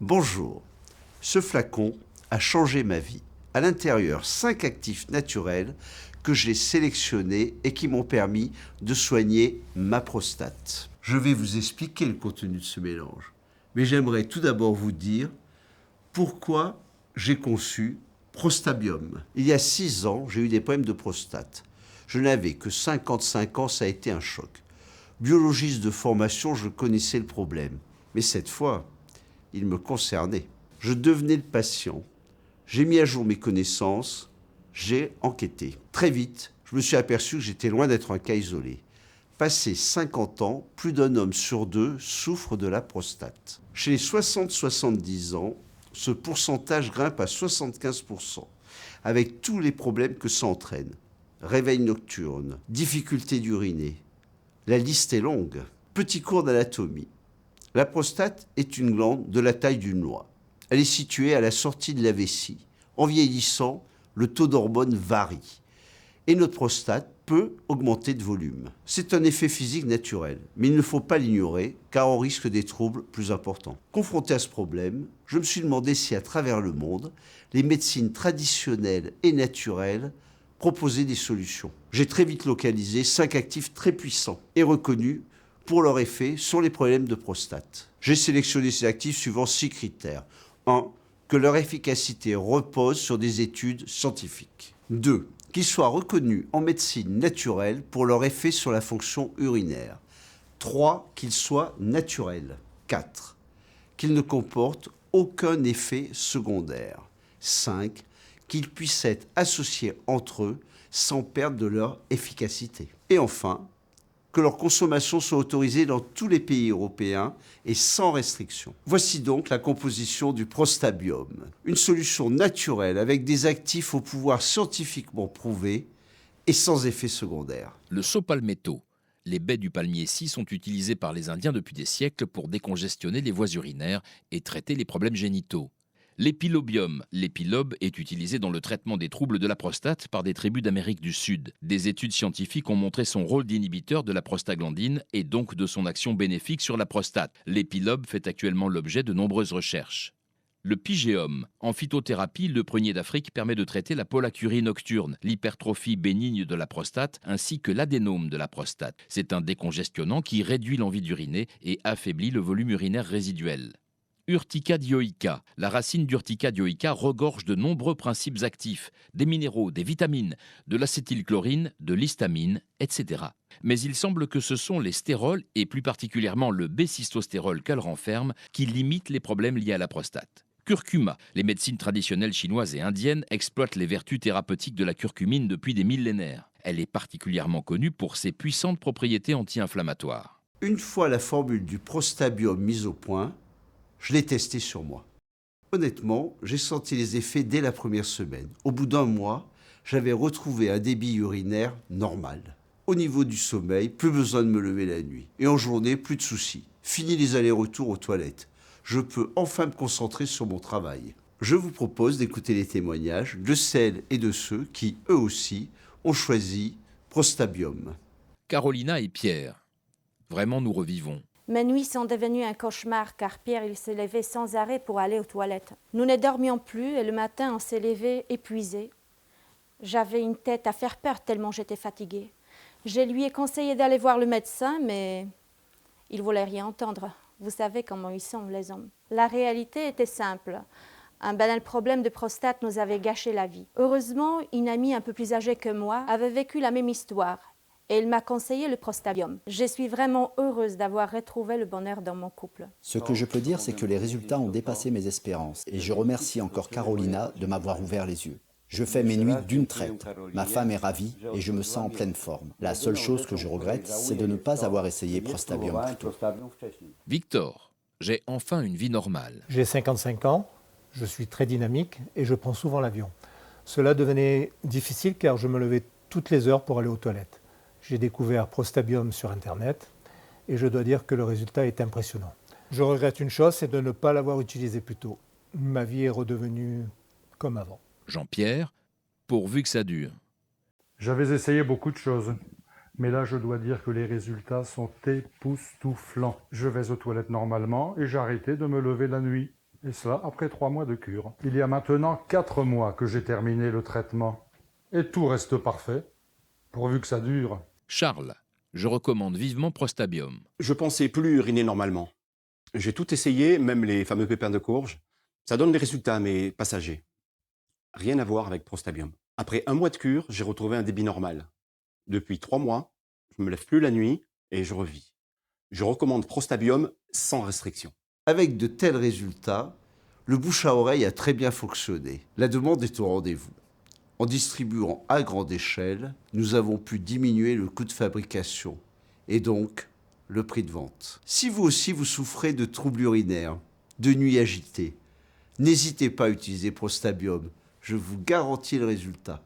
Bonjour, ce flacon a changé ma vie. À l'intérieur, 5 actifs naturels que j'ai sélectionnés et qui m'ont permis de soigner ma prostate. Je vais vous expliquer le contenu de ce mélange. Mais j'aimerais tout d'abord vous dire pourquoi j'ai conçu Prostabium. Il y a 6 ans, j'ai eu des problèmes de prostate. Je n'avais que 55 ans, ça a été un choc. Biologiste de formation, je connaissais le problème. Mais cette fois, il me concernait. Je devenais le patient. J'ai mis à jour mes connaissances. J'ai enquêté. Très vite, je me suis aperçu que j'étais loin d'être un cas isolé. Passé 50 ans, plus d'un homme sur 2 souffre de la prostate. Chez les 60-70 ans, ce pourcentage grimpe à 75%, avec tous les problèmes que ça entraîne. Réveil nocturne, difficulté d'uriner. La liste est longue. Petit cours d'anatomie. La prostate est une glande de la taille d'une noix. Elle est située à la sortie de la vessie. En vieillissant, le taux d'hormones varie. Et notre prostate peut augmenter de volume. C'est un effet physique naturel, mais il ne faut pas l'ignorer, car on risque des troubles plus importants. Confronté à ce problème, je me suis demandé si à travers le monde, les médecines traditionnelles et naturelles proposaient des solutions. J'ai très vite localisé 5 actifs très puissants et reconnus pour leur effet sur les problèmes de prostate. J'ai sélectionné ces actifs suivant 6 critères. 1. Que leur efficacité repose sur des études scientifiques. 2. Qu'ils soient reconnus en médecine naturelle pour leur effet sur la fonction urinaire. 3. Qu'ils soient naturels. 4. Qu'ils ne comportent aucun effet secondaire. 5. Qu'ils puissent être associés entre eux sans perdre de leur efficacité. Et enfin, que leur consommation soit autorisée dans tous les pays européens et sans restriction. Voici donc la composition du Prostabium, une solution naturelle avec des actifs au pouvoir scientifiquement prouvé et sans effet secondaire. Le saut-palmetto. Les baies du palmier-ci sont utilisées par les Indiens depuis des siècles pour décongestionner les voies urinaires et traiter les problèmes génitaux. L'épilobium, l'épilobe, est utilisé dans le traitement des troubles de la prostate par des tribus d'Amérique du Sud. Des études scientifiques ont montré son rôle d'inhibiteur de la prostaglandine et donc de son action bénéfique sur la prostate. L'épilobe fait actuellement l'objet de nombreuses recherches. Le pygéum. En phytothérapie, le prunier d'Afrique permet de traiter la pollacurie nocturne, l'hypertrophie bénigne de la prostate ainsi que l'adénome de la prostate. C'est un décongestionnant qui réduit l'envie d'uriner et affaiblit le volume urinaire résiduel. Urtica dioica. La racine d'Urtica dioica regorge de nombreux principes actifs, des minéraux, des vitamines, de l'acétylchlorine, de l'histamine, etc. Mais il semble que ce sont les stérols, et plus particulièrement le B-cystostérol qu'elle renferme, qui limitent les problèmes liés à la prostate. Curcuma. Les médecines traditionnelles chinoises et indiennes exploitent les vertus thérapeutiques de la curcumine depuis des millénaires. Elle est particulièrement connue pour ses puissantes propriétés anti-inflammatoires. Une fois la formule du Prostabium mise au point, je l'ai testé sur moi. Honnêtement, j'ai senti les effets dès la première semaine. Au bout d'un mois, j'avais retrouvé un débit urinaire normal. Au niveau du sommeil, plus besoin de me lever la nuit. Et en journée, plus de soucis. Fini les allers-retours aux toilettes. Je peux enfin me concentrer sur mon travail. Je vous propose d'écouter les témoignages de celles et de ceux qui, eux aussi, ont choisi Prostabium. Carolina et Pierre. Vraiment, nous revivons. Mes nuits sont devenues un cauchemar car Pierre il se levait sans arrêt pour aller aux toilettes. Nous ne dormions plus et le matin on s'est levé épuisé. J'avais une tête à faire peur tellement j'étais fatiguée. Je lui ai conseillé d'aller voir le médecin mais il ne voulait rien entendre. Vous savez comment ils sont les hommes. La réalité était simple. Un banal problème de prostate nous avait gâché la vie. Heureusement, une amie un peu plus âgée que moi avait vécu la même histoire. Et il m'a conseillé le Prostabium. Je suis vraiment heureuse d'avoir retrouvé le bonheur dans mon couple. Ce que je peux dire, c'est que les résultats ont dépassé mes espérances. Et je remercie encore Carolina de m'avoir ouvert les yeux. Je fais mes nuits d'une traite. Ma femme est ravie et je me sens en pleine forme. La seule chose que je regrette, c'est de ne pas avoir essayé Prostabium plus tôt. Victor. J'ai enfin une vie normale. J'ai 55 ans, je suis très dynamique et je prends souvent l'avion. Cela devenait difficile car je me levais toutes les heures pour aller aux toilettes. J'ai découvert Prostabium sur Internet et je dois dire que le résultat est impressionnant. Je regrette une chose, c'est de ne pas l'avoir utilisé plus tôt. Ma vie est redevenue comme avant. Jean-Pierre. Pourvu que ça dure. J'avais essayé beaucoup de choses, mais là je dois dire que les résultats sont époustouflants. Je vais aux toilettes normalement et j'ai arrêté de me lever la nuit. Et cela après 3 mois de cure. Il y a maintenant 4 mois que j'ai terminé le traitement. Et tout reste parfait, pourvu que ça dure. Charles, je recommande vivement Prostabium. Je pensais plus uriner normalement. J'ai tout essayé, même les fameux pépins de courge. Ça donne des résultats, mais passagers. Rien à voir avec Prostabium. Après 1 mois de cure, j'ai retrouvé un débit normal. Depuis 3 mois, je me lève plus la nuit et je revis. Je recommande Prostabium sans restriction. Avec de tels résultats, le bouche à oreille a très bien fonctionné. La demande est au rendez-vous. En distribuant à grande échelle, nous avons pu diminuer le coût de fabrication et donc le prix de vente. Si vous aussi vous souffrez de troubles urinaires, de nuits agitées, n'hésitez pas à utiliser Prostabium. Je vous garantis le résultat.